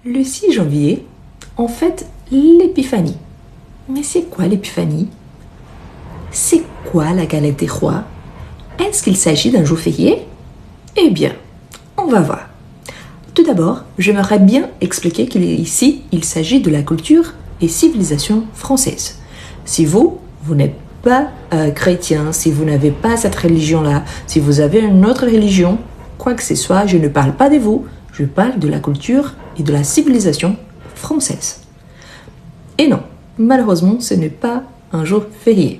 Le 6 janvier, on fête l'épiphanie. Mais c'est quoi l'épiphanie? C'est quoi la galette des rois? Est-ce qu'il s'agit d'un jour férié? Eh bien, on va voir. Tout d'abord, j'aimerais bien expliquer qu'ici, il s'agit de la culture et civilisation française. Si vous n'êtes pas chrétien, si vous n'avez pas cette religion-là, si vous avez une autre religion, quoi que ce soit, je ne parle pas de vous, je parle de la culture et de la civilisation française. Et non, malheureusement, ce n'est pas un jour férié.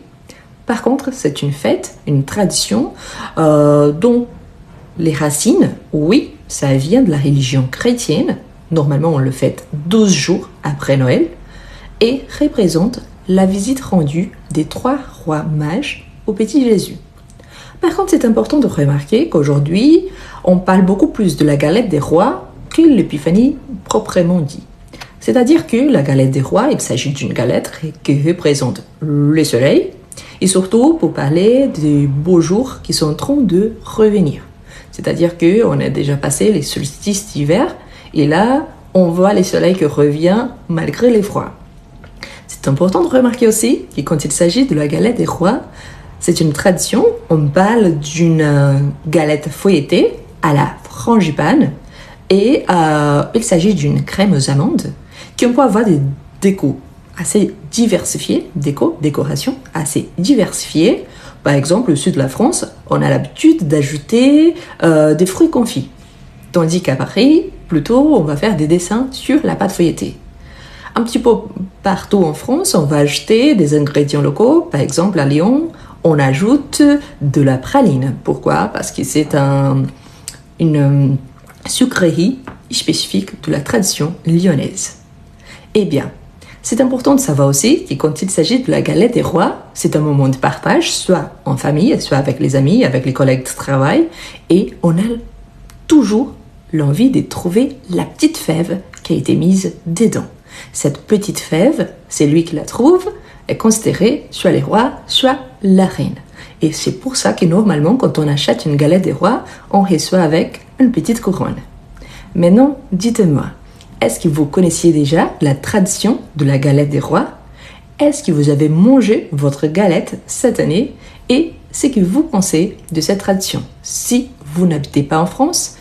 Par contre, c'est une fête, une tradition dont les racines, oui, ça vient de la religion chrétienne. Normalement, on le fête 12 jours après Noël et représente la visite rendue des 3 rois mages au petit Jésus. Par contre, c'est important de remarquer qu'aujourd'hui, on parle beaucoup plus de la galette des rois que l'épiphanie proprement dit. C'est-à-dire que la galette des rois, il s'agit d'une galette qui représente le soleil et surtout pour parler des beaux jours qui sont en train de revenir. C'est-à-dire qu'on a déjà passé les solstices d'hiver et là, on voit le soleil qui revient malgré les froids. C'est important de remarquer aussi que quand il s'agit de la galette des rois, c'est une tradition. On parle d'une galette feuilletée à la frangipane et il s'agit d'une crème aux amandes qu'on peut avoir des décos assez diversifiées, décorations assez diversifiées. Par exemple, au sud de la France, on a l'habitude d'ajouter des fruits confits. Tandis qu'à Paris, plutôt, on va faire des dessins sur la pâte feuilletée. Un petit peu partout en France, on va ajouter des ingrédients locaux. Par exemple, à Lyon, on ajoute de la praline. Pourquoi? Parce que c'est une sucrerie spécifique de la tradition lyonnaise. Eh bien, c'est important de savoir aussi que quand il s'agit de la galette des rois, c'est un moment de partage, soit en famille, soit avec les amis, avec les collègues de travail, et on a toujours l'envie de trouver la petite fève qui a été mise dedans. Cette petite fève, c'est lui qui la trouve, est considéré soit les rois, soit la reine. Et c'est pour ça que normalement, quand on achète une galette des rois, on reçoit avec une petite couronne. Maintenant, dites-moi, est-ce que vous connaissiez déjà la tradition de la galette des rois? Est-ce que vous avez mangé votre galette cette année? Et ce que vous pensez de cette tradition? Si vous n'habitez pas en France,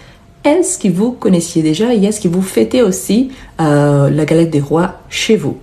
est-ce que vous connaissiez déjà et est-ce que vous fêtez aussi la galette des rois chez vous?